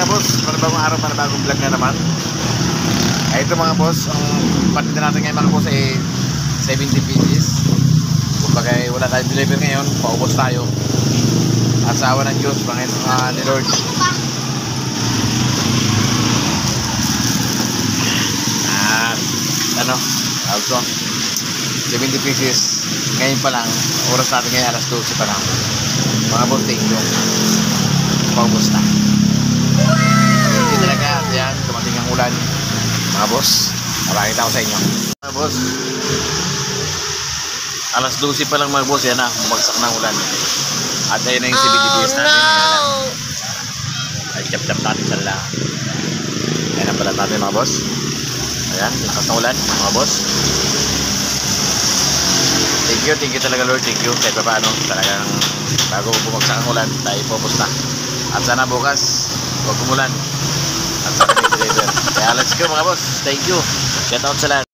boss, panibagong araw, panibagong vlog na naman. Ay ito mga boss, ang partida natin ngayon mga boss ay 70 pieces. Kumbaga wala tayong deliver ngayon, paubos tayo. At sa awa ng Diyos, ni Lord. At ano, also 70 pieces. Ngayon pa lang, oras natin ngayon alas 12 pa lang. Mga boss, thank you. Paubos na. Hindi talaga, yan, dumating ang ulan. Mga boss, napakita ko sa inyo. Mga boss, alas 12 pa lang mga boss, yan na, bumagsak ng ulan. At ayun na yung CBDBS natin. Ay, chap-chap natin sa lang. Ayan ang balat natin mga boss. Ayan, lakas ng ulan mga boss. Thank you talaga Lord, thank you. Kahit pa paano, talagang bago bumagsak ang ulan, tayo pupos na. At sana bukas, huwag kumulan. At sana may deliver. Kaya let's go mga boss, thank you. Shout out sa lahat.